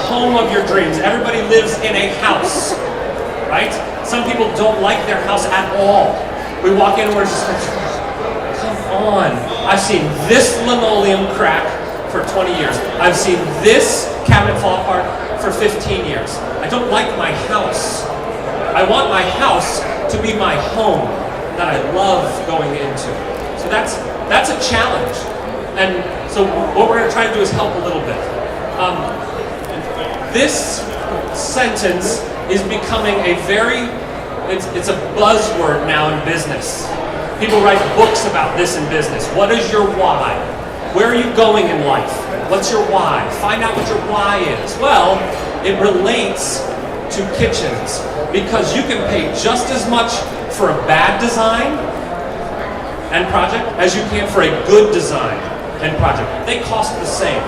home of your dreams. Everybody lives in a house, right? Some people don't like their house at all. We walk in and we're just like, come on. I've seen this linoleum crack for 20 years. I've seen this cabinet fall apart for 15 years. I don't like my house. I want my house to be my home that I love going into. So that's a challenge. And so what we're going to try to do is help a little bit. This sentence is becoming it's a buzzword now in business. People write books about this in business. What is your why? Where are you going in life? What's your why? Find out what your why is. Well, it relates to kitchens because you can pay just as much for a bad design and project as you can for a good design and project. They cost the same.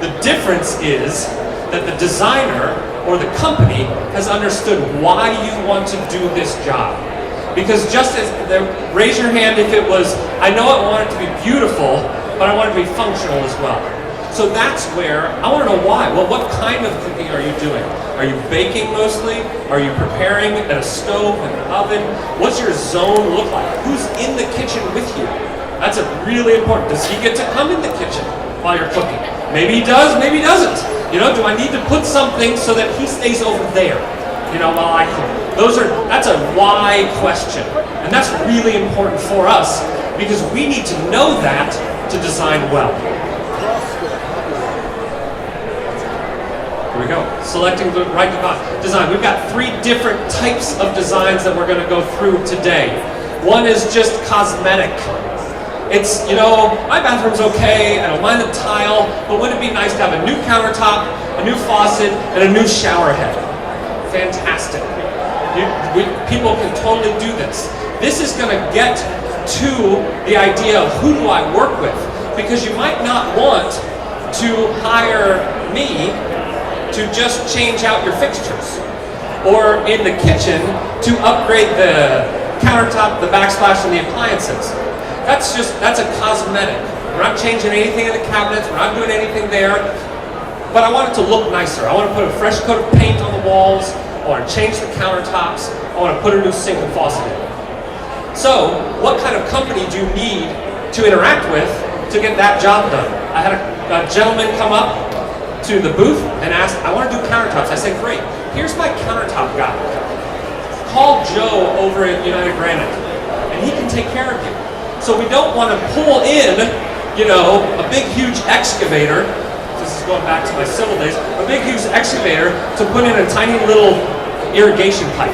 The difference is that the designer or the company has understood why you want to do this job. Because just as, raise your hand if it was, I know I want it to be beautiful, but I want it to be functional as well. So that's where, I want to know why. Well, what kind of cooking are you doing? Are you baking mostly? Are you preparing at a stove, in an oven? What's your zone look like? Who's in the kitchen with you? That's really important. Does he get to come in the kitchen while you're cooking? Maybe he does, maybe he doesn't. You know, do I need to put something so that he stays over there? You know, while I cook. That's a why question. And that's really important for us because we need to know that to design well. Here we go. Selecting the right design. We've got 3 different types of designs that we're going to go through today. One is just cosmetic. It's, you know, my bathroom's okay, I don't mind the tile, but wouldn't it be nice to have a new countertop, a new faucet, and a new shower head? Fantastic. People can totally do this. This is going to get to the idea of who do I work with, because you might not want to hire me to just change out your fixtures, or in the kitchen to upgrade the countertop, the backsplash, and the appliances. That's a cosmetic. We're not changing anything in the cabinets, we're not doing anything there, but I want it to look nicer. I want to put a fresh coat of paint on the walls, I want to change the countertops, I want to put a new sink and faucet in. So, what kind of company do you need to interact with to get that job done? I had a gentleman come up to the booth and ask, I want to do countertops. I said, great, here's my countertop guy. Call Joe over at United Granite, and he can take care of you. So we don't want to pull in, you know, a big huge excavator, this is going back to my civil days, a big huge excavator to put in a tiny little irrigation pipe.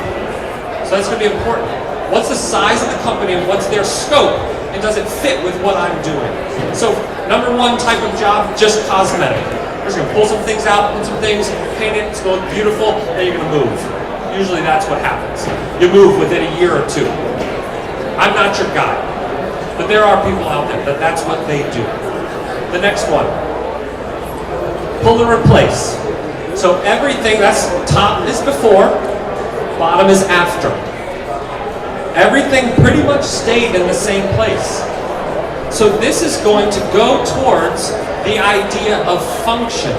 So that's going to be important. What's the size of the company and what's their scope, and does it fit with what I'm doing? So number 1 type of job, just cosmetic. We're just going to pull some things out, put some things, paint it, it's going to look beautiful, and you're going to move. Usually that's what happens. You move within a year or 2. I'm not your guy. But there are people out there that that's what they do. The next one, pull and replace. So everything, that's top is before, bottom is after. Everything pretty much stayed in the same place. So this is going to go towards the idea of function.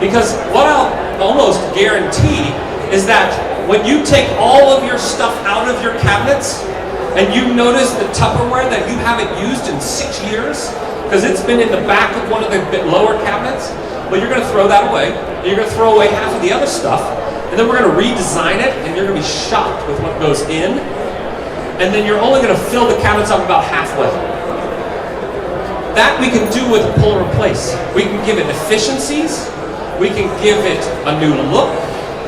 Because what I'll almost guarantee is that when you take all of your stuff out of your cabinets, and you notice the Tupperware that you haven't used in 6 years, because it's been in the back of one of the lower cabinets, well, you're going to throw that away, and you're going to throw away half of the other stuff, and then we're going to redesign it, and you're going to be shocked with what goes in, and then you're only going to fill the cabinets up about halfway. That we can do with a pull and replace. We can give it efficiencies, we can give it a new look,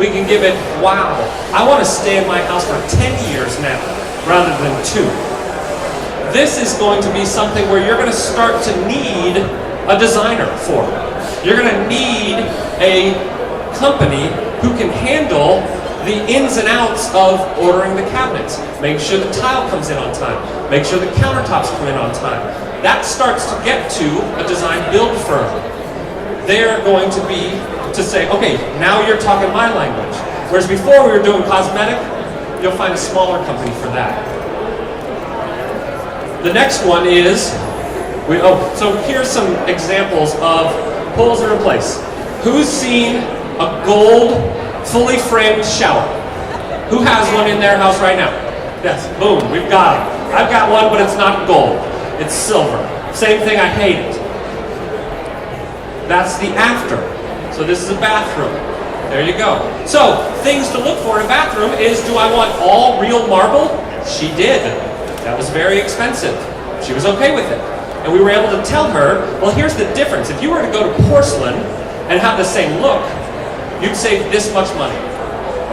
we can give it, wow, I want to stay in my house for 10 years now, rather than 2. This is going to be something where you're going to start to need a designer for. You're going to need a company who can handle the ins and outs of ordering the cabinets. Make sure the tile comes in on time. Make sure the countertops come in on time. That starts to get to a design build firm. They're going to be to say, okay, now you're talking my language. Whereas before we were doing cosmetic, you'll find a smaller company for that. The next one is, so here's some examples of pulls and replace. Who's seen a gold, fully framed shower? Who has one in their house right now? Yes, boom, we've got it. I've got one, but it's not gold. It's silver. Same thing, I hate it. That's the after. So this is a bathroom. There you go. So, things to look for in a bathroom is, do I want all real marble? She did. That was very expensive. She was okay with it. And we were able to tell her, well, here's the difference. If you were to go to porcelain and have the same look, you'd save this much money.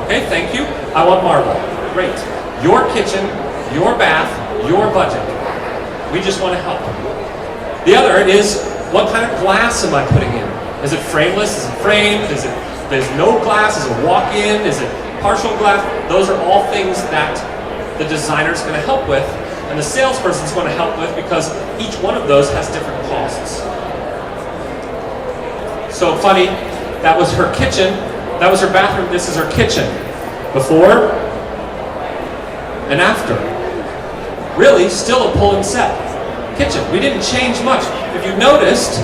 Okay, thank you. I want marble. Great. Your kitchen, your bath, your budget. We just want to help. The other is, what kind of glass am I putting in? Is it frameless? Is it framed? Is it, there's no glass? Is it walk-in? Is it partial glass? Those are all things that the designer's going to help with, and the salesperson's going to help with, because each one of those has different costs. So funny, that was her kitchen, that was her bathroom, this is her kitchen. Before and after. Really, still a pull and set kitchen. We didn't change much. If you noticed,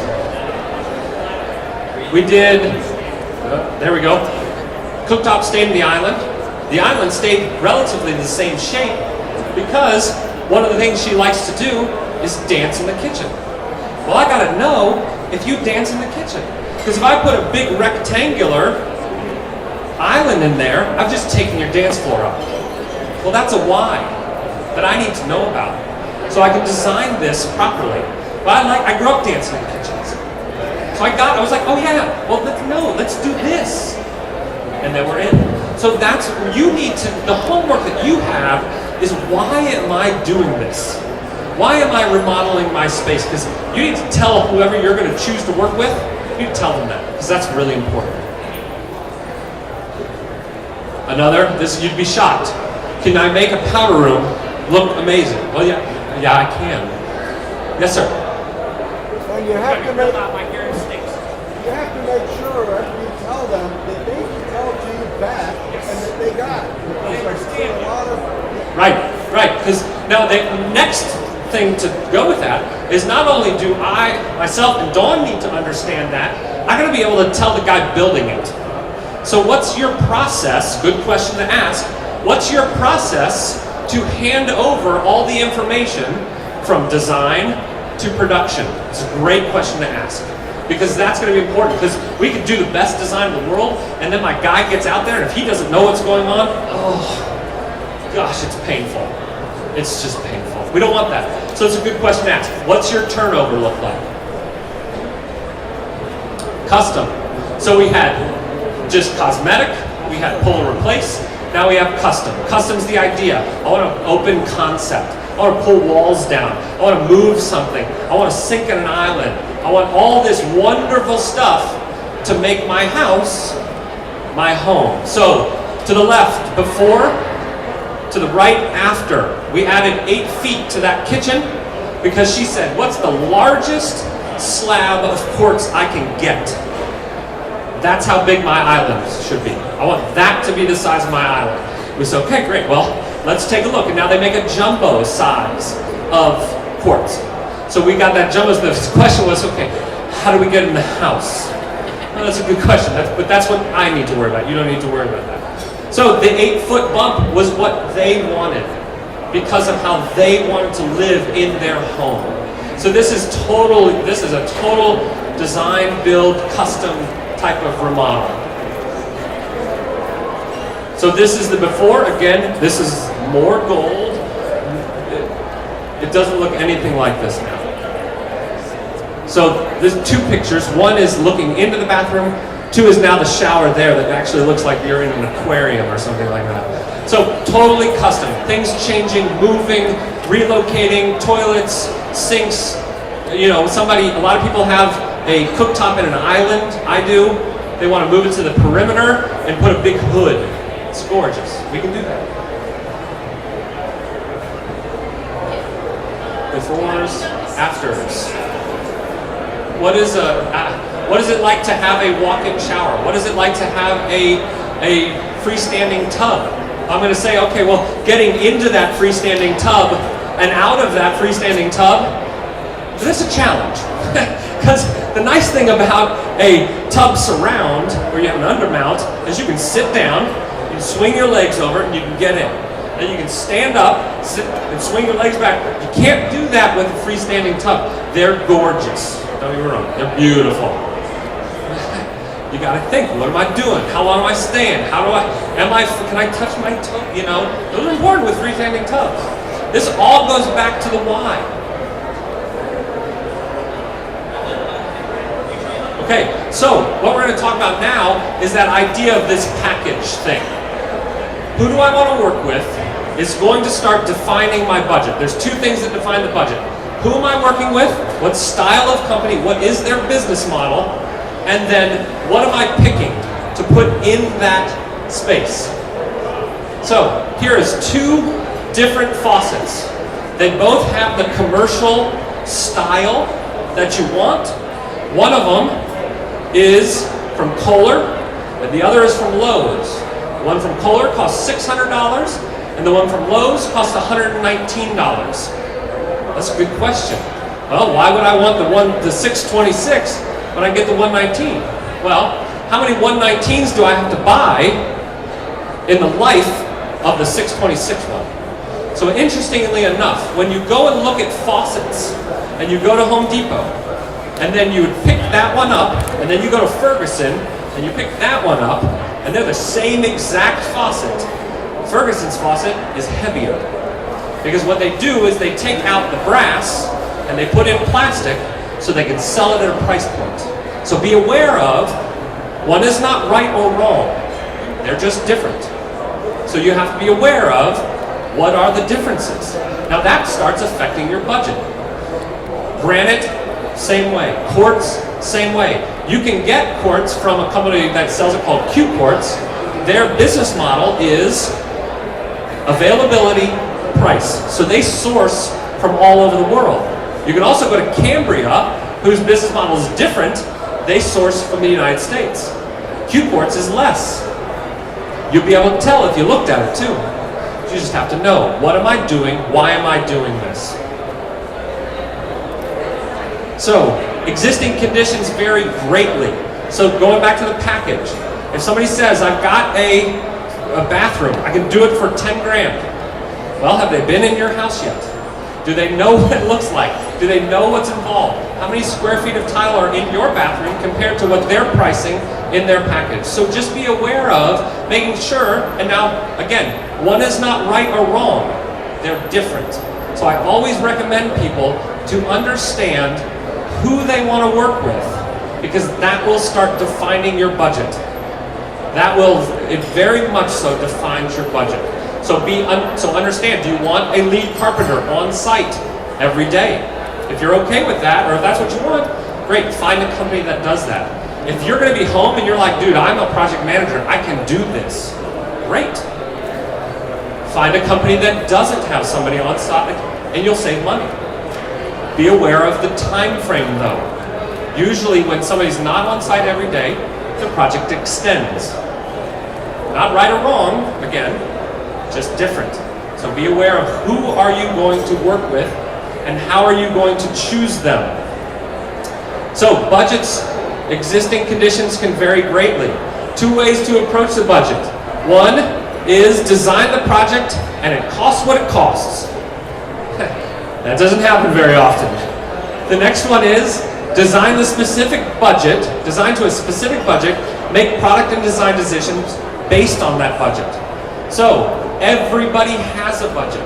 we did, there we go, cooktop stayed in the island. The island stayed relatively the same shape because one of the things she likes to do is dance in the kitchen. Well, I gotta know if you dance in the kitchen. Because if I put a big rectangular island in there, I've just taken your dance floor up. Well, that's a why that I need to know about, so I can design this properly. But I grew up dancing in kitchens. So I was like, oh yeah, well, let's do this. And then we're in. So that's, you need to, the homework that you have is, why am I doing this? Why am I remodeling my space? Because you need to tell whoever you're going to choose to work with, you need to tell them that, because that's really important. Another, this, you'd be shocked. Can I make a powder room look amazing? Well, yeah, I can. Yes, sir. And you have to make, my hearing stinks. You have to make sure after you tell them that they can tell it to you back, and that they got it. Because there's a lot of... Right. Because now the next thing to go with that is, not only do I, myself, and Dawn need to understand that, I got to be able to tell the guy building it. So what's your process? Good question to ask. What's your process to hand over all the information from design to production? It's a great question to ask, because that's going to be important, because we could do the best design in the world, and then my guy gets out there, and if he doesn't know what's going on, oh gosh, it's painful. It's just painful. We don't want that. So it's a good question to ask. What's your turnover look like? Custom. So we had just cosmetic, we had pull and replace, now we have custom. Custom's the idea. I want an open concept. I want to pull walls down. I want to move something. I want to sink in an island. I want all this wonderful stuff to make my house my home. So, to the left, before, to the right, after. We added 8 feet to that kitchen because she said, what's the largest slab of quartz I can get? That's how big my island should be. I want that to be the size of my island. We said, okay, great, well, let's take a look. And now they make a jumbo size of quartz. So we got that jumbo. The question was, okay, how do we get in the house? Well, that's a good question, but that's what I need to worry about. You don't need to worry about that. So the 8-foot bump was what they wanted because of how they wanted to live in their home. So this is a total design, build, custom type of remodel. So this is the before. Again, this is more gold. It doesn't look anything like this now. So there's 2 pictures. One is looking into the bathroom. 2 is now the shower there that actually looks like you're in an aquarium or something like that. So totally custom. Things changing, moving, relocating, toilets, sinks. You know, a lot of people have a cooktop in an island. I do. They want to move it to the perimeter and put a big hood. It's gorgeous. We can do that. Befores, afters. What is it like to have a walk-in shower? What is it like to have a freestanding tub? I'm going to say, okay, well, getting into that freestanding tub and out of that freestanding tub, that's a challenge. Because the nice thing about a tub surround, where you have an undermount, is you can sit down, you can swing your legs over, and you can get in. And you can stand up, sit, and swing your legs back. You can't do that with a freestanding tub. They're gorgeous. Don't get me wrong, they're beautiful. You gotta think, what am I doing? How long am I staying? Can I touch my toe? You know, those are important with freestanding tubs. This all goes back to the why. Okay, so what we're gonna talk about now is that idea of this package thing. Who do I wanna work with is going to start defining my budget. There's two things that define the budget. Who am I working with? What style of company? What is their business model? And then what am I picking to put in that space? So here is two different faucets. They both have the commercial style that you want. One of them is from Kohler and the other is from Lowe's. The one from Kohler costs $600 and the one from Lowe's costs $119. That's a good question. Well, why would I want the 626 when I get the 119? Well, how many 119s do I have to buy in the life of the 626 one? So interestingly enough, when you go and look at faucets and you go to Home Depot and then you would pick that one up and then you go to Ferguson and you pick that one up and they're the same exact faucet, Ferguson's faucet is heavier. Because what they do is they take out the brass and they put in plastic so they can sell it at a price point. So be aware of, one is not right or wrong. They're just different. So you have to be aware of what are the differences. Now that starts affecting your budget. Granite, same way. Quartz, same way. You can get quartz from a company that sells it called Q Quartz. Their business model is availability, price. So they source from all over the world. You can also go to Cambria, whose business model is different. They source from the United States. Q Quartz is less. You'll be able to tell if you looked at it too. You just have to know, what am I doing? Why am I doing this? So, existing conditions vary greatly. So going back to the package, if somebody says, I've got a bathroom, I can do it for 10 grand. Well, have they been in your house yet? Do they know what it looks like? Do they know what's involved? How many square feet of tile are in your bathroom compared to what they're pricing in their package? So just be aware of making sure, and now, again, one is not right or wrong. They're different. So I always recommend people to understand who they want to work with, because that will start defining your budget. That will, it very much so defines your budget. So understand, do you want a lead carpenter on site every day? If you're okay with that, or if that's what you want, great, find a company that does that. If you're gonna be home and you're like, dude, I'm a project manager, I can do this, great. Find a company that doesn't have somebody on site and you'll save money. Be aware of the time frame though. Usually when somebody's not on site every day, the project extends. Not right or wrong, again, just different. So be aware of who are you going to work with and how are you going to choose them. So budgets, existing conditions can vary greatly. Two ways to approach the budget. One is design the project and it costs what it costs. That doesn't happen very often. The next one is design the specific budget, design to a specific budget, make product and design decisions based on that budget. So everybody has a budget.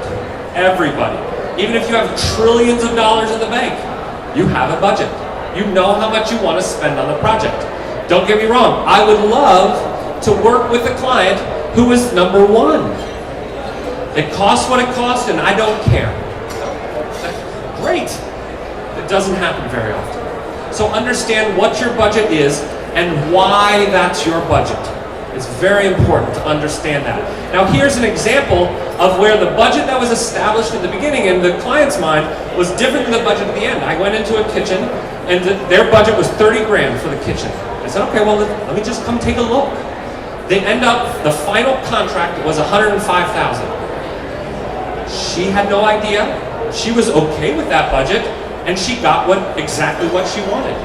Everybody. Even if you have trillions of dollars in the bank, you have a budget. You know how much you want to spend on the project. Don't get me wrong, I would love to work with a client who is number one. It costs what it costs and I don't care. Great. It doesn't happen very often. So understand what your budget is and why that's your budget. It's very important to understand that. Now here's an example of where the budget that was established at the beginning in the client's mind was different than the budget at the end. I went into a kitchen and their budget was 30 grand for the kitchen. I said, okay, well, let me just come take a look. They end up, the final contract was $105,000. She had no idea. She was okay with that budget. and she got exactly what she wanted.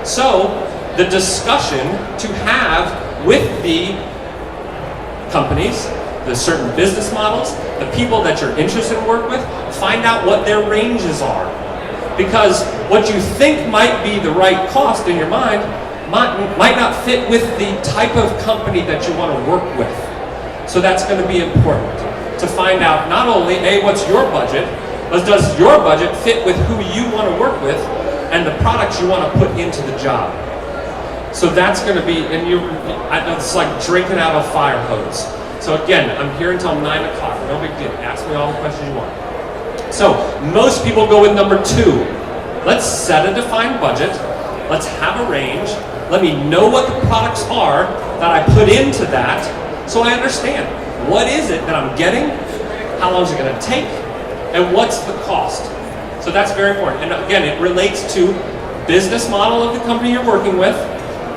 So the discussion to have with the companies, the certain business models, the people that you're interested in work with, find out what their ranges are. Because what you think might be the right cost in your mind might not fit with the type of company that you want to work with. So that's going to be important to find out not only, A, what's your budget, but does your budget fit with who you want to work with and the products you want to put into the job. So that's going to be, and it's like drinking out of a fire hose. So again, I'm here until 9 o'clock, no big deal. Ask me all the questions you want. So most people go with number 2. Let's set a defined budget. Let's have a range. Let me know what the products are that I put into that so I understand what is it that I'm getting, how long is it going to take, and what's the cost. So that's very important. And again, it relates to business model of the company you're working with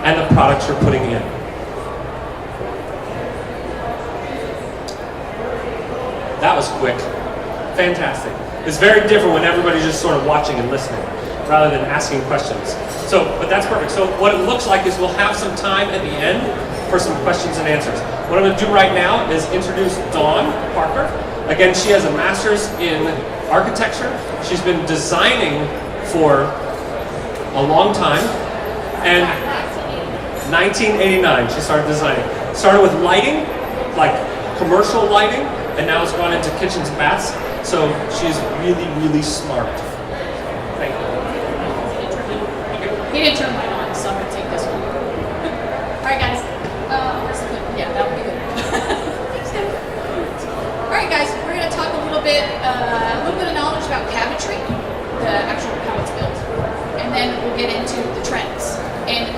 and the products you're putting in. That was quick. Fantastic. It's very different when everybody's just sort of watching and listening rather than asking questions. So, but that's perfect. So what it looks like is we'll have some time at the end for some questions and answers. What I'm going to do right now is introduce Dawn Parker. Again, she has a master's in architecture. She's been designing for a long time. And 1989, she started designing. Started with lighting, like commercial lighting, and now it's gone into kitchens and baths. So she's really, really smart. Thank you. He didn't turn mine on, so I'm going to take this one. All right, guys. Where's the clip? Yeah, that would be good. Thanks, Dave. All right, guys. We're going to talk a little bit of knowledge about cabinetry, the actual how it's built, and then we'll get into the trends. And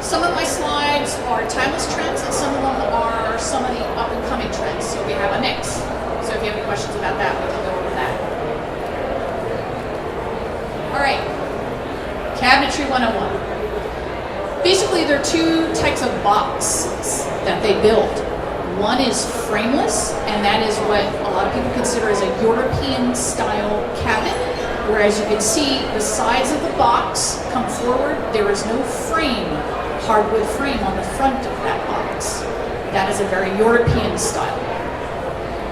some of my slides are timeless trends, and some of them are some of the up-and-coming trends. So we have a mix. So if you have any questions about that, we can go over that. All right. Cabinetry 101. Basically, there are 2 types of boxes that they build. One is frameless, and that is what a lot of people consider as a European-style cabinet. Whereas you can see the sides of the box come forward. There is no frame, hardwood frame on the front of that box. That is a very European style.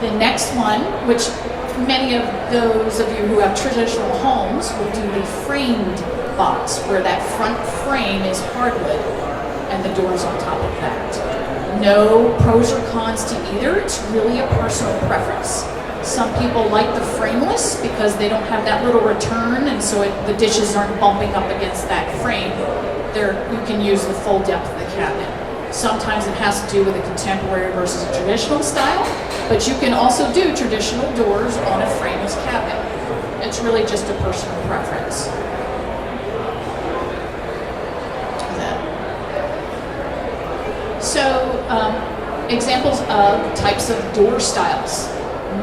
The next one, which many of those of you who have traditional homes will do the framed box, where that front frame is hardwood and the doors on top of that. No pros or cons to either. It's really a personal preference. Some people like the frameless because they don't have that little return, and so the dishes aren't bumping up against that frame. You can use the full depth of the cabinet. Sometimes it has to do with a contemporary versus a traditional style, but you can also do traditional doors on a frameless cabinet. It's really just a personal preference. So, examples of types of door styles.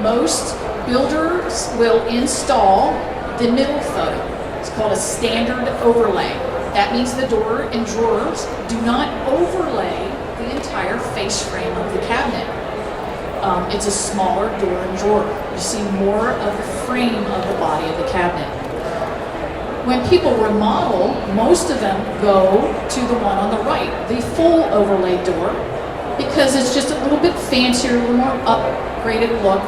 Most builders will install the middle photo. It's called a standard overlay. That means the door and drawers do not overlay the entire face frame of the cabinet. It's a smaller door and drawer. You see more of the frame of the body of the cabinet. When people remodel, most of them go to the one on the right, the full overlay door, because it's just a little bit fancier, a little more upgraded look.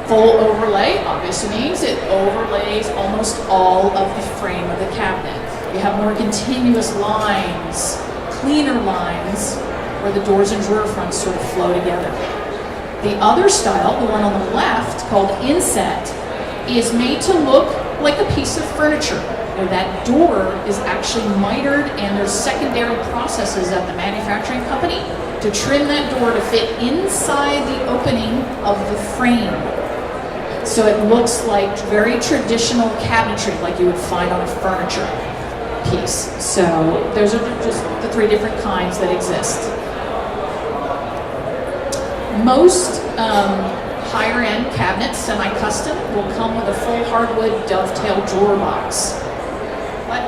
Full overlay obviously means it overlays almost all of the frame of the cabinet. You have more continuous lines, cleaner lines, where the doors and drawer fronts sort of flow together. The other style, the one on the left, called inset, is made to look like a piece of furniture, where that door is actually mitered and there's secondary processes at the manufacturing company to trim that door to fit inside the opening of the frame. So it looks like very traditional cabinetry, like you would find on a furniture piece. So those are just the 3 different kinds that exist. Most higher-end cabinets, semi-custom, will come with a full hardwood dovetail drawer box. What?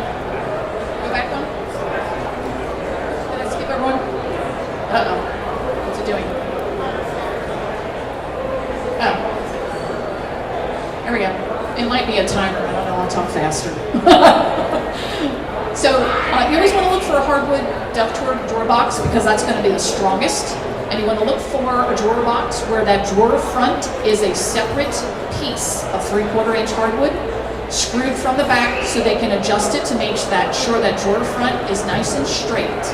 Go back one? Did I skip everyone? Uh-oh. What's it doing? Oh. There we go. It might be a timer. I don't know I'll talk faster. So you always want to look for a hardwood drawer box because that's going to be the strongest. And you want to look for a drawer box where that drawer front is a separate piece of 3/4 inch hardwood, screwed from the back so they can adjust it to make sure that drawer front is nice and straight.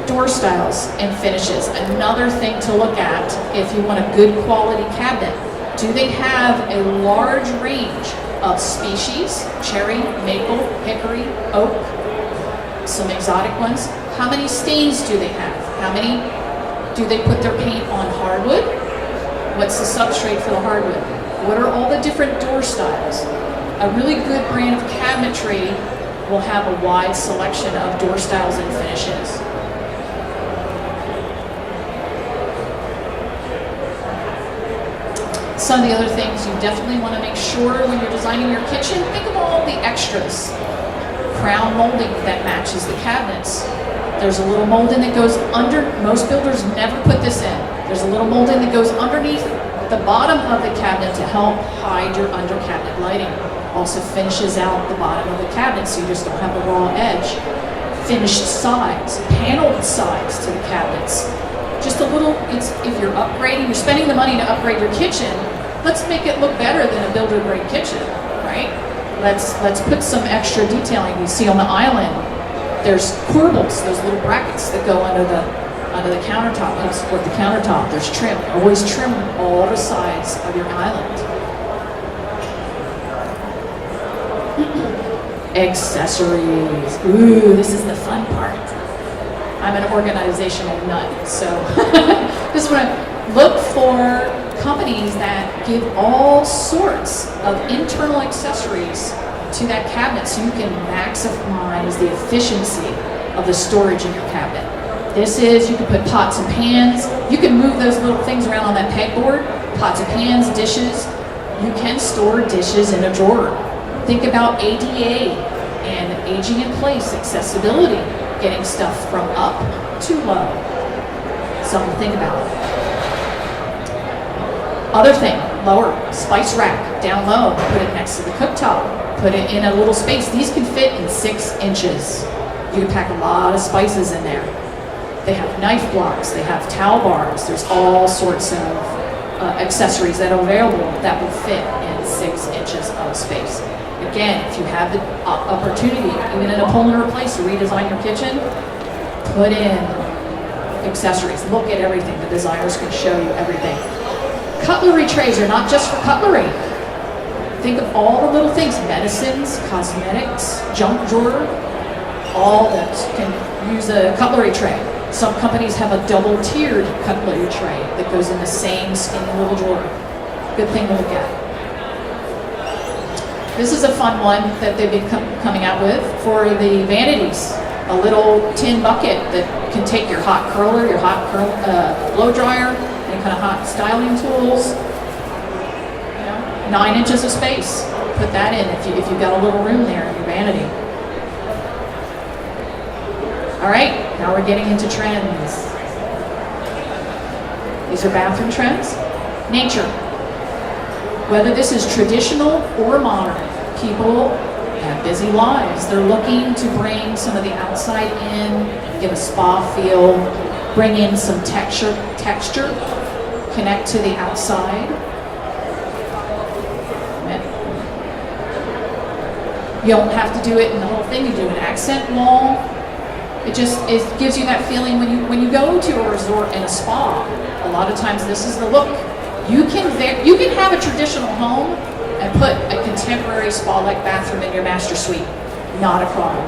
Door styles and finishes. Another thing to look at if you want a good quality cabinet. Do they have a large range of species? Cherry, maple, hickory, oak, some exotic ones. How many stains do they have? How many do they put their paint on hardwood? What's the substrate for the hardwood? What are all the different door styles? A really good brand of cabinetry will have a wide selection of door styles and finishes. Some of the other things you definitely want to make sure when you're designing your kitchen, think of all the extras. Crown molding that matches the cabinets. There's a little molding that goes under, most builders never put this in. There's a little molding that goes underneath the bottom of the cabinet to help hide your under cabinet lighting. Also finishes out the bottom of the cabinet so you just don't have a raw edge. Finished sides, paneled sides to the cabinets. Just a little, if you're upgrading, you're spending the money to upgrade your kitchen, let's make it look better than a builder grade kitchen, right? Let's put some extra detailing. You see on the island, there's corbels, those little brackets that go under the countertop, help support the countertop. There's trim. Always trim all the sides of your island. Accessories. Ooh, this is the fun part. I'm an organizational nut, so just want to look for companies that give all sorts of internal accessories to that cabinet so you can maximize the efficiency of the storage in your cabinet. This is, you can put pots and pans, you can move those little things around on that pegboard, pots and pans, dishes. You can store dishes in a drawer. Think about ADA and aging in place, accessibility. Getting stuff from up to low. Something to think about. Other thing, lower, spice rack, down low, put it next to the cooktop, put it in a little space. These can fit in 6 inches. You can pack a lot of spices in there. They have knife blocks, they have towel bars, there's all sorts of accessories that are available that will fit in 6 inches of space. Again, if you have the opportunity, even in a pull and replace, to redesign your kitchen, put in accessories. Look at everything. The designers can show you everything. Cutlery trays are not just for cutlery. Think of all the little things, medicines, cosmetics, junk drawer, all that can use a cutlery tray. Some companies have a double-tiered cutlery tray that goes in the same skinny little drawer. Good thing to look at. This is a fun one that they've been coming out with for the vanities. A little tin bucket that can take your hot curler, your hot blow dryer, any kind of hot styling tools. 9 inches of space. Put that in if you've got a little room there in your vanity. All right, now we're getting into trends. These are bathroom trends. Nature. Whether this is traditional or modern, people have busy lives. They're looking to bring some of the outside in, give a spa feel, bring in some texture, connect to the outside. You don't have to do it in the whole thing. You do an accent wall. It gives you that feeling when you go to a resort and a spa. A lot of times this is the look. You can have a traditional home and put a contemporary spa-like bathroom in your master suite. Not a problem.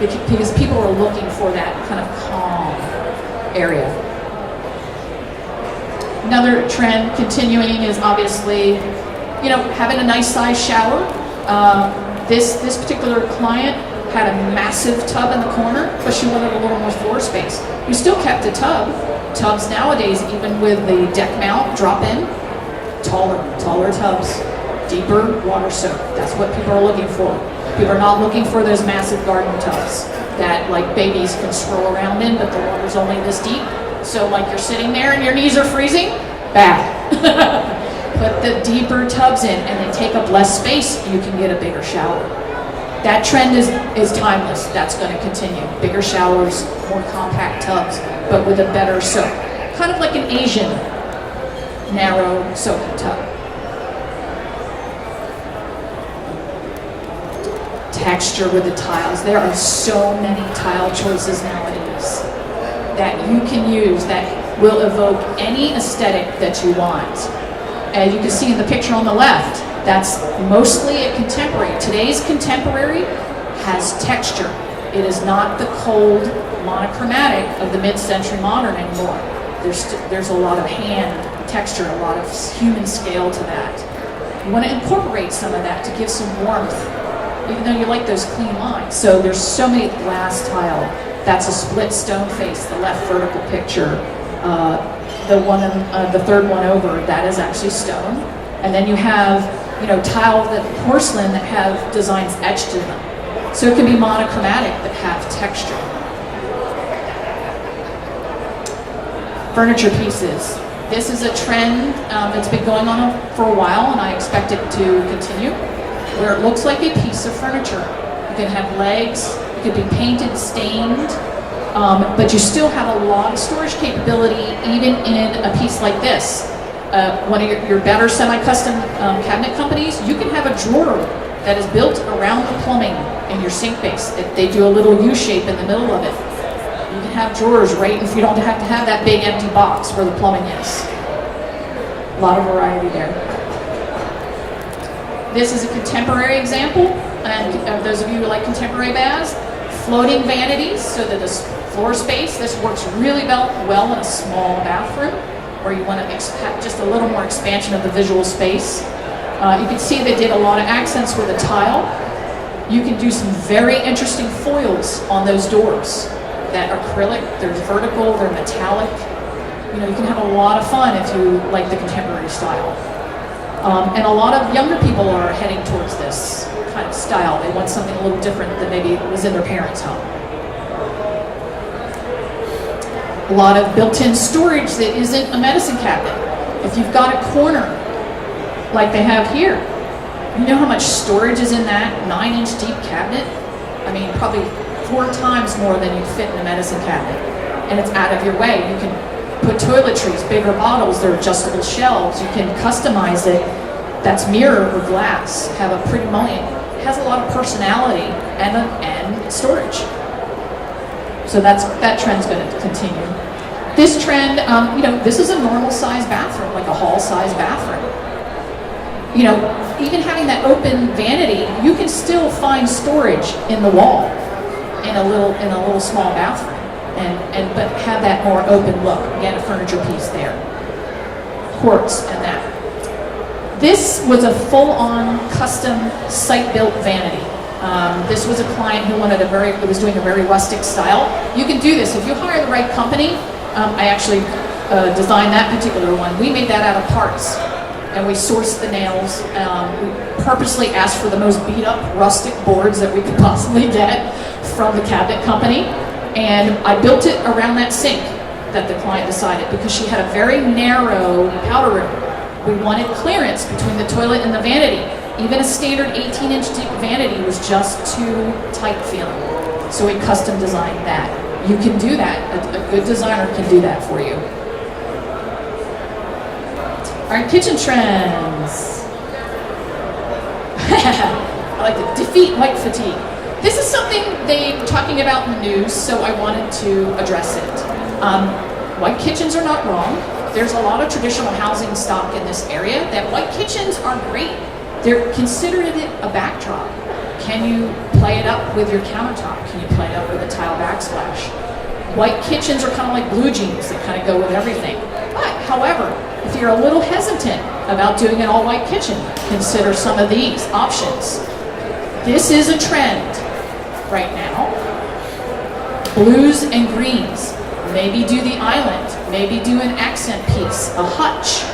Because people are looking for that kind of calm area. Another trend continuing is obviously, having a nice size shower. This particular client had a massive tub in the corner, but she wanted a little more floor space. We still kept a tub. Tubs nowadays, even with the deck mount drop-in, taller tubs, deeper water soak. That's what people are looking for. People are not looking for those massive garden tubs that like babies can swirl around in, but the water's only this deep. So like you're sitting there and your knees are freezing, bad. put the deeper tubs in and they take up less space, you can get a bigger shower. That trend is timeless. That's going to continue. Bigger showers, more compact tubs, but with a better soak. Kind of like an Asian narrow soaking tub. Texture with the tiles. There are so many tile choices nowadays that you can use that will evoke any aesthetic that you want. As you can see in the picture on the left, that's mostly a contemporary. Today's contemporary has texture. It is not the cold monochromatic of the mid-century modern anymore. There's a lot of hand texture, a lot of human scale to that. You want to incorporate some of that to give some warmth, even though you like those clean lines. So there's so many glass tile. That's a split stone face, the left vertical picture. The third one over, that is actually stone. And then you have, tile that porcelain that have designs etched in them. So it can be monochromatic but have texture. Furniture pieces. This is a trend that's been going on for a while, and I expect it to continue, where it looks like a piece of furniture. You can have legs, it could be painted, stained, but you still have a lot of storage capability even in a piece like this. One of your better semi-custom cabinet companies, you can have a drawer that is built around the plumbing in your sink base. They do a little U-shape in the middle of it. You can have drawers right if you don't have to have that big empty box where the plumbing is. A lot of variety there. This is a contemporary example, and those of you who like contemporary baths, floating vanities, so that this floor space, this works really well in a small bathroom, where you want to have just a little more expansion of the visual space. You can see they did a lot of accents with a tile. You can do some very interesting foils on those doors. That acrylic, they're vertical, they're metallic. You can have a lot of fun if you like the contemporary style. And a lot of younger people are heading towards this kind of style. They want something a little different than maybe was in their parents' home. A lot of built-in storage that isn't a medicine cabinet. If you've got a corner like they have here, you know how much storage is in that 9-inch deep cabinet? I mean, probably 4 times more than you'd fit in a medicine cabinet. And it's out of your way. You can put toiletries, bigger bottles, they're adjustable shelves. You can customize it. That's mirror or glass. Have a pretty mullion. It has a lot of personality and storage. So that trend's going to continue. This trend, this is a normal size bathroom, like a hall size bathroom. Even having that open vanity, you can still find storage in the wall in a little small bathroom, but have that more open look. Again, a furniture piece there. Quartz and that. This was a full-on custom site-built vanity. This was a client who was doing a very rustic style. You can do this if you hire the right company. I actually designed that particular one. We made that out of parts, and we sourced the nails. We purposely asked for the most beat-up rustic boards that we could possibly get from the cabinet company, and I built it around that sink that the client decided, because she had a very narrow powder room. We wanted clearance between the toilet and the vanity. Even a standard 18-inch deep vanity was just too tight feeling. So we custom designed that. You can do that. A good designer can do that for you. All right, kitchen trends. I like to defeat white fatigue. This is something they were talking about in the news, so I wanted to address it. White kitchens are not wrong. There's a lot of traditional housing stock in this area that white kitchens are great. They're considered it a backdrop. Can you play it up with your countertop? Can you play it up with a tile backsplash? White kitchens are kind of like blue jeans that kind of go with everything. But, however, if you're a little hesitant about doing an all-white kitchen, consider some of these options. This is a trend right now. Blues and greens. Maybe do the island. Maybe do an accent piece, a hutch,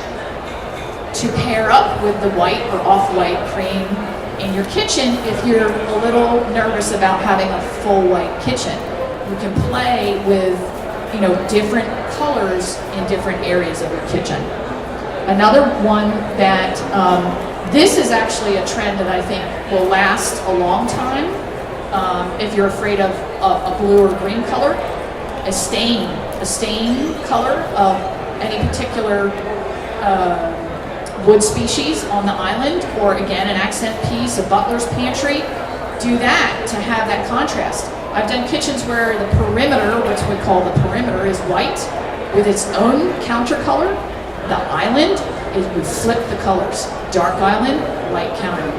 to pair up with the white or off-white cream in your kitchen if you're a little nervous about having a full white kitchen. You can play with, different colors in different areas of your kitchen. Another one that, this is actually a trend that I think will last a long time. If you're afraid of a blue or green color, a stain color of any particular wood species on the island, or again, an accent piece, a butler's pantry, do that to have that contrast. I've done kitchens where the perimeter, which we call the perimeter, is white with its own counter color. The island is, we flip the colors. Dark island, light counter.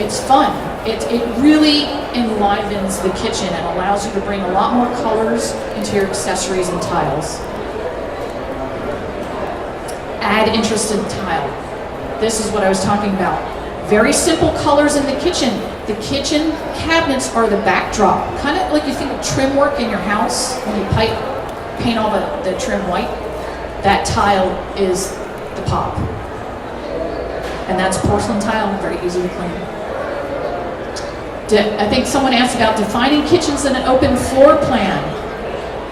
It's fun. It really enlivens the kitchen and allows you to bring a lot more colors into your accessories and tiles. Add interest in tile. This is what I was talking about. Very simple colors in the kitchen. The kitchen cabinets are the backdrop. Kind of like you think of trim work in your house when you paint all the trim white. That tile is the pop. And that's porcelain tile, very easy to clean. I think someone asked about defining kitchens in an open floor plan.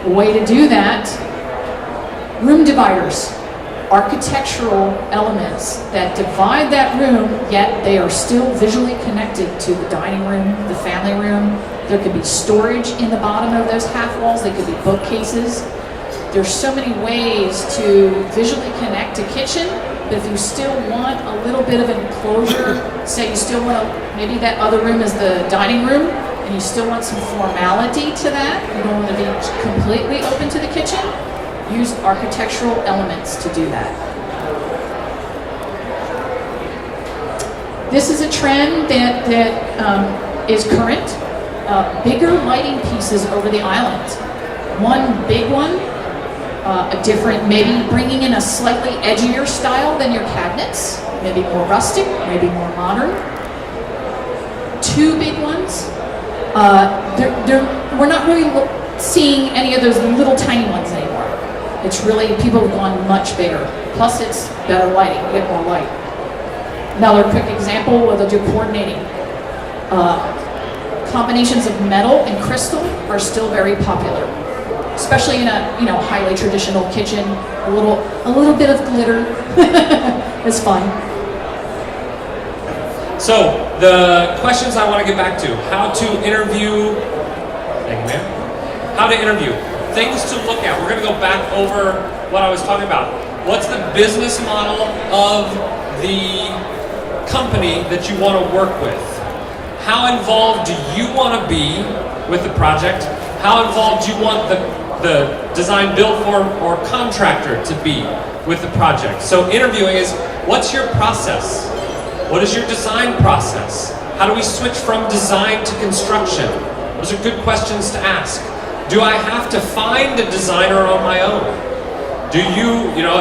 A way to do that, room dividers. Architectural elements that divide that room, yet they are still visually connected to the dining room, the family room. There could be storage in the bottom of those half walls. They could be bookcases. There's so many ways to visually connect a kitchen, but if you still want a little bit of an enclosure, say you still want to, maybe that other room is the dining room, and you still want some formality to that, you don't want to be completely open to the kitchen, use architectural elements to do that. This is a trend that is current. Bigger lighting pieces over the island. One big one, a different, maybe bringing in a slightly edgier style than your cabinets, maybe more rustic, maybe more modern. Two big ones. We're not really seeing any of those little tiny ones anymore. It's really, people have gone much bigger. Plus it's better lighting, you get more light. Another quick example where they'll do coordinating. Combinations of metal and crystal are still very popular. Especially in a highly traditional kitchen, a little bit of glitter. It's fun. So the questions I want to get back to: how to interview. Thank you, ma'am. How to interview. Things to look at. We're going to go back over what I was talking about. What's the business model of the company that you want to work with? How involved do you want to be with the project? How involved do you want the design build firm or contractor to be with the project? So interviewing is, what's your process? What is your design process? How do we switch from design to construction? Those are good questions to ask. Do I have to find a designer on my own? Do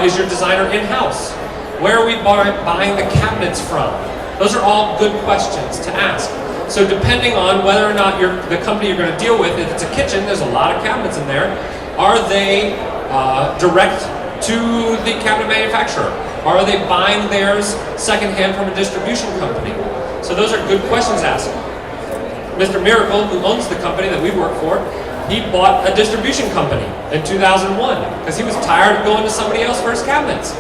is your designer in-house? Where are we buying the cabinets from? Those are all good questions to ask. So depending on whether or not the company you're going to deal with, if it's a kitchen, there's a lot of cabinets in there. Are they direct to the cabinet manufacturer? Or are they buying theirs secondhand from a distribution company? So those are good questions to ask. Mr. Miracle, who owns the company that we work for, he bought a distribution company in 2001 because he was tired of going to somebody else for his cabinets.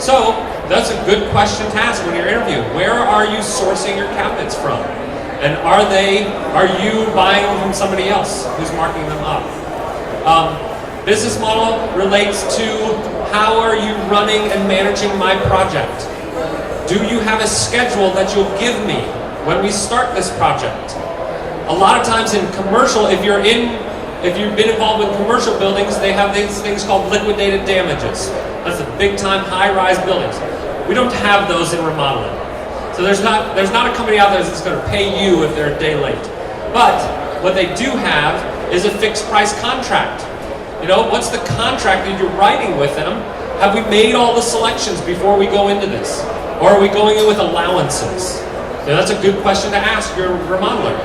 So that's a good question to ask when you're interviewing. Where are you sourcing your cabinets from? And are you buying them from somebody else who's marking them up? Business model relates to how are you running and managing my project? Do you have a schedule that you'll give me when we start this project? A lot of times in commercial, if you've been involved with commercial buildings, they have these things called liquidated damages. That's the big time high-rise buildings. We don't have those in remodeling. So there's not a company out there that's going to pay you if they're a day late. But what they do have is a fixed price contract. What's the contract that you're writing with them? Have we made all the selections before we go into this? Or are we going in with allowances? That's a good question to ask your remodeler.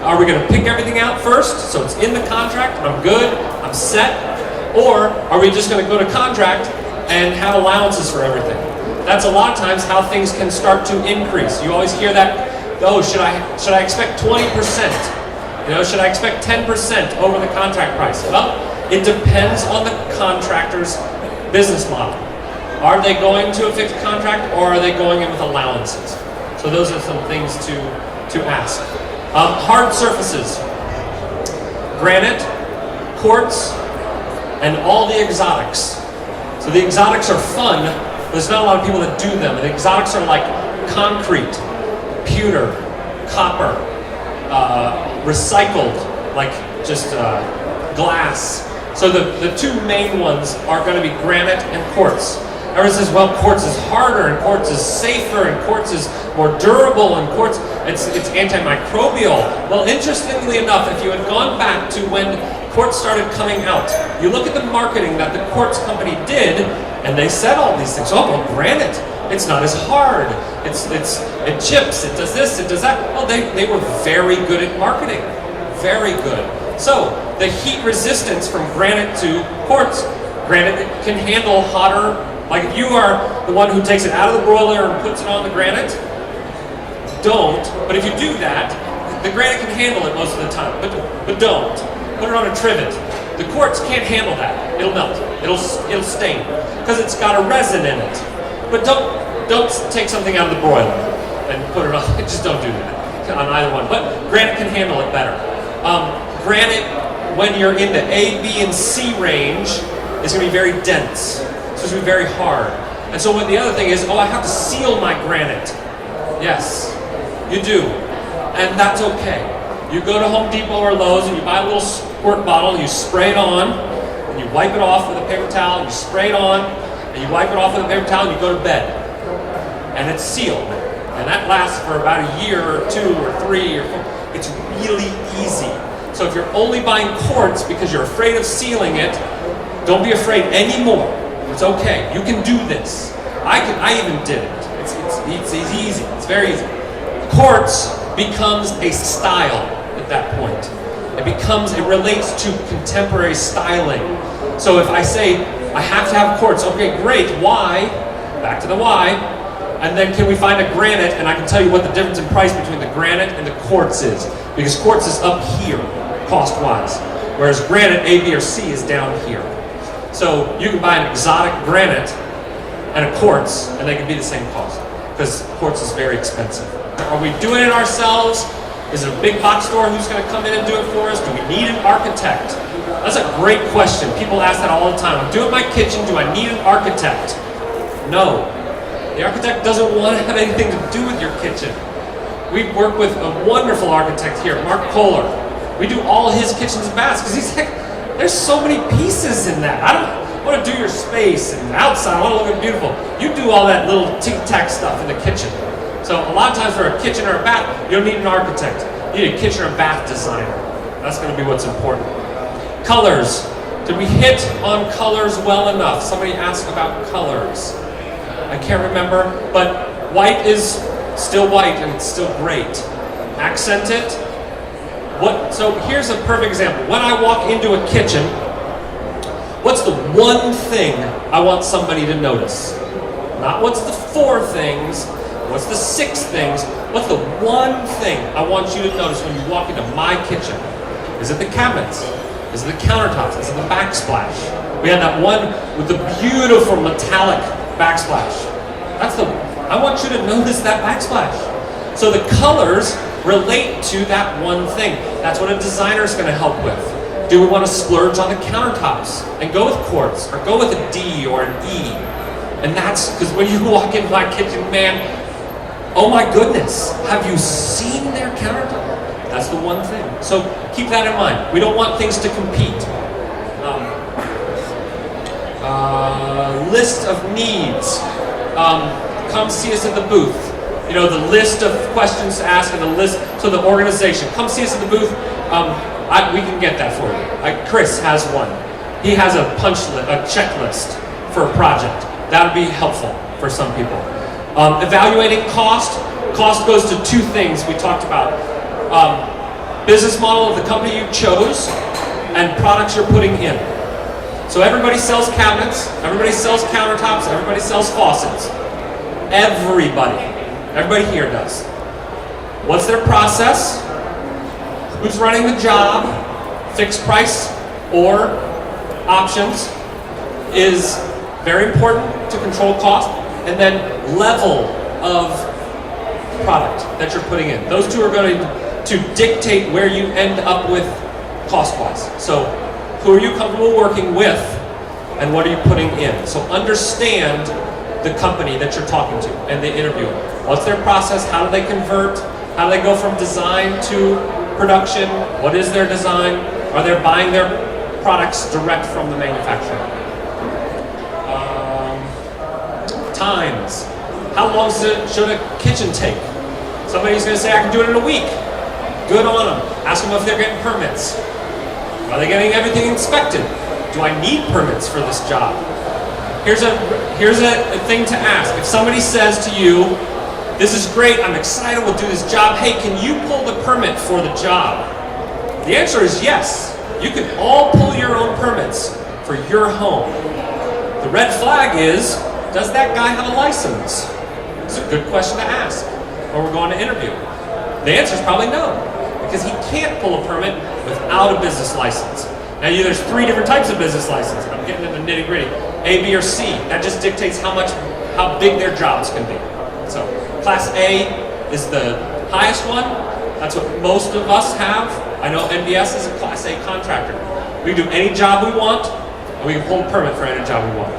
Are we going to pick everything out first, so it's in the contract, I'm good, I'm set? Or are we just going to go to contract and have allowances for everything? That's a lot of times how things can start to increase. You always hear that, should I expect 20%? Should I expect 10% over the contract price? Well, it depends on the contractor's business model. Are they going to a fixed contract, or are they going in with allowances? So those are some things to ask. Hard surfaces. Granite, quartz, and all the exotics. So the exotics are fun, but there's not a lot of people that do them. The exotics are like concrete, pewter, copper, recycled, like just glass. So the two main ones are going to be granite and quartz. Everyone says, well, quartz is harder, and quartz is safer, and quartz is more durable, and quartz, it's antimicrobial. Well, interestingly enough, if you had gone back to when quartz started coming out, you look at the marketing that the quartz company did, and they said all these things. Oh, well, granite, it's not as hard. It chips, it does this, it does that. Well, they were very good at marketing. Very good. So, the heat resistance from granite to quartz, granite can handle hotter. Like if you are the one who takes it out of the broiler and puts it on the granite, don't. But if you do that, the granite can handle it most of the time. But don't. Put it on a trivet. The quartz can't handle that. It'll melt. It'll stain because it's got a resin in it. But don't take something out of the broiler and put it on. Just don't do that on either one. But granite can handle it better. Granite, when you're in the A, B, and C range, is going to be very dense. So it's going to be very hard. And so what the other thing is, I have to seal my granite. Yes, you do. And that's okay. You go to Home Depot or Lowe's and you buy a little squirt bottle, and you spray it on, and you wipe it off with a paper towel, and you spray it on, and you wipe it off with a paper towel, and you go to bed. And it's sealed. And that lasts for about a year or 2 or 3 or 4. It's really easy. So if you're only buying quartz because you're afraid of sealing it, don't be afraid anymore. It's okay. You can do this. I even did it. It's easy. It's very easy. Quartz becomes a style at that point. It relates to contemporary styling. So if I say I have to have quartz, okay, great. Why? Back to the why. And then can we find a granite? And I can tell you what the difference in price between the granite and the quartz is, because quartz is up here, cost-wise, whereas granite, A, B, or C, is down here. So you can buy an exotic granite and a quartz, and they can be the same cost, because quartz is very expensive. Are we doing it ourselves? Is it a big box store who's going to come in and do it for us? Do we need an architect? That's a great question. People ask that all the time. I'm doing my kitchen. Do I need an architect? No. The architect doesn't want to have anything to do with your kitchen. We work with a wonderful architect here, Mark Kohler. We do all his kitchens and baths because he's like, there's so many pieces in that. I don't want to do your space and outside. I want to look beautiful. You do all that little tic-tac stuff in the kitchen. So a lot of times for a kitchen or a bath, you don't need an architect. You need a kitchen or bath designer. That's going to be what's important. Colors. Did we hit on colors well enough? Somebody asked about colors. I can't remember, but white is still white and it's still great. Accent it. So here's a perfect example. When I walk into a kitchen, what's the one thing I want somebody to notice? Not what's the 4 things, what's the 6 things, what's the one thing I want you to notice when you walk into my kitchen? Is it the cabinets? Is it the countertops? Is it the backsplash? We had that one with the beautiful metallic backsplash. I want you to notice that backsplash. So the colors relate to that one thing. That's what a designer is going to help with. Do we want to splurge on the countertops and go with quartz or go with a D or an E? And that's because when you walk into my kitchen, man, oh my goodness, have you seen their countertop? That's the one thing. So keep that in mind. We don't want things to compete. List of needs. Come see us at the booth. You know, the list of questions to ask and the list, so the organization. Come see us at the booth. We can get that for you. Chris has one. He has a checklist for a project. That would be helpful for some people. Evaluating cost. Cost goes to 2 things we talked about. Business model of the company you chose and products you're putting in. So everybody sells cabinets, everybody sells countertops, everybody sells faucets. Everybody here does. What's their process? Who's running the job? Fixed price or options? Is very important to control cost, and then level of product that you're putting in. Those two are going to dictate where you end up with cost-wise. So who are you comfortable working with, and what are you putting in? So understand the company that you're talking to and the interviewer. What's their process? How do they convert? How do they go from design to production? What is their design? Are they buying their products direct from the manufacturer? Times. How long should a kitchen take? Somebody's going to say, I can do it in a week. Good on them. Ask them if they're getting permits. Are they getting everything inspected? Do I need permits for this job? Here's a thing to ask. If somebody says to you, this is great, I'm excited, we'll do this job. Hey, can you pull the permit for the job? The answer is yes. You can all pull your own permits for your home. The red flag is, does that guy have a license? It's a good question to ask when we're going to interview. The answer is probably no, because he can't pull a permit without a business license. Now there's 3 different types of business license. I'm getting into nitty gritty. A, B, or C. That just dictates how big their jobs can be. So Class A is the highest one. That's what most of us have. I know NVS is a Class A contractor. We can do any job we want, and we can pull a permit for any job we want.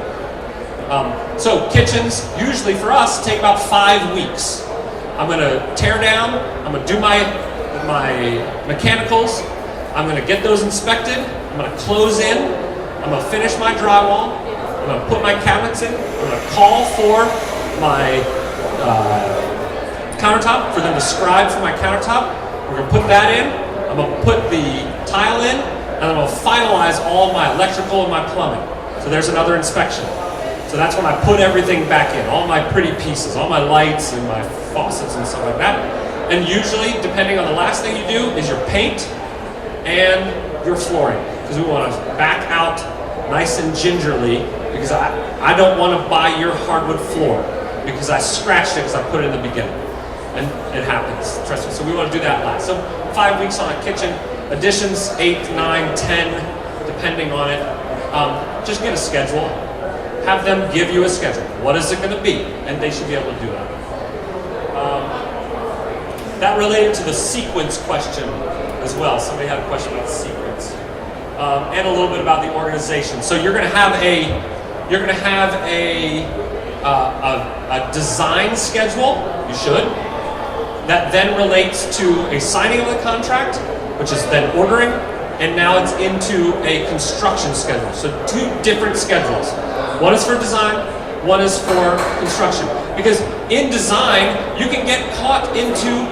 So kitchens, usually for us, take about 5 weeks. I'm going to tear down, I'm going to do my mechanicals, I'm going to get those inspected, I'm going to close in, I'm going to finish my drywall, I'm going to put my cabinets in, I'm going to call for my countertop, for them to scribe for my countertop. We're going to put that in, I'm going to put the tile in, and I'm going to finalize all my electrical and my plumbing. So there's another inspection. So that's when I put everything back in, all my pretty pieces, all my lights and my faucets and stuff like that. And usually, depending on the last thing you do, is your paint and your flooring. Because we want to back out nice and gingerly, because I don't want to buy your hardwood floor because I scratched it because I put it in the beginning. And it happens, trust me. So we want to do that last. So 5 weeks on a kitchen, additions 8, 9, 10, depending on it. Just get a schedule. Have them give you a schedule. What is it going to be? And they should be able to do that. That related to the sequence question as well. Somebody had a question about sequence, and a little bit about the organization. So you're going to have a design schedule. You should. That then relates to a signing of the contract, which is then ordering, and now it's into a construction schedule. So 2 different schedules. One is for design, one is for construction. Because in design, you can get caught into,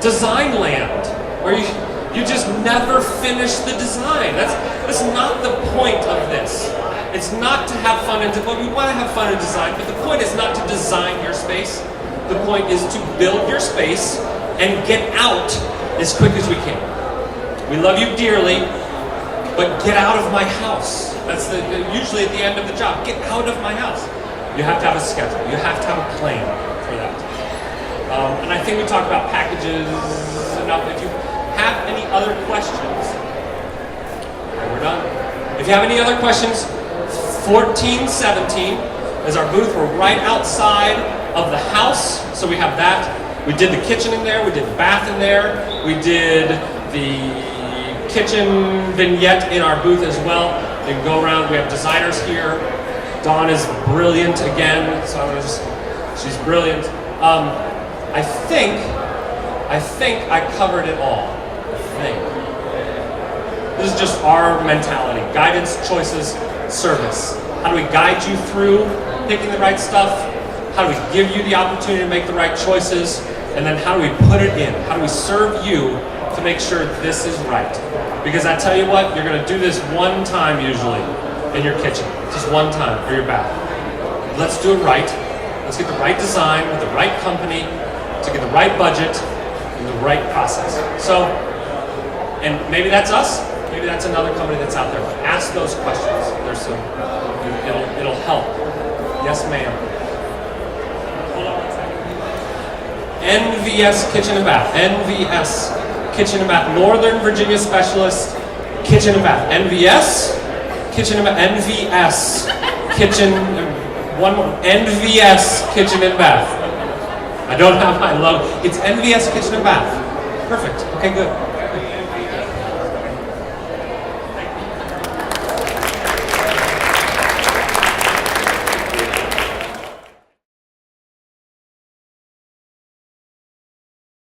design land, where you just never finish the design. That's not the point of this. It's not to have fun in design. We want to have fun in design, but the point is not to design your space. The point is to build your space and get out as quick as we can. We love you dearly, but get out of my house. That's usually at the end of the job. Get out of my house. You have to have a schedule. You have to have a plan for that. And I think we talked about packages enough. If you have any other questions, okay, we're done. If you have any other questions, 1417 is our booth. We're right outside of the house, so we have that. We did the kitchen in there. We did the bath in there. We did the kitchen vignette in our booth as well. You can go around. We have designers here. Dawn is brilliant again. So she's brilliant. I think I covered it all. I think. This is just our mentality. Guidance, choices, service. How do we guide you through picking the right stuff? How do we give you the opportunity to make the right choices? And then how do we put it in? How do we serve you to make sure this is right? Because I tell you what, you're going to do this one time usually in your kitchen. Just one time, or your bath. Let's do it right. Let's get the right design with the right company to get the right budget and the right process. So, and maybe that's us, maybe that's another company that's out there. But ask those questions. There's some, it'll help. Yes, ma'am. Hold on 1 second. NVS Kitchen and Bath. NVS Kitchen and Bath. Northern Virginia Specialist Kitchen and Bath. NVS Kitchen and Bath. NVS Kitchen, one more, NVS Kitchen and Bath. I don't have my logo. It's NVS Kitchen and Bath. Perfect. Okay, good.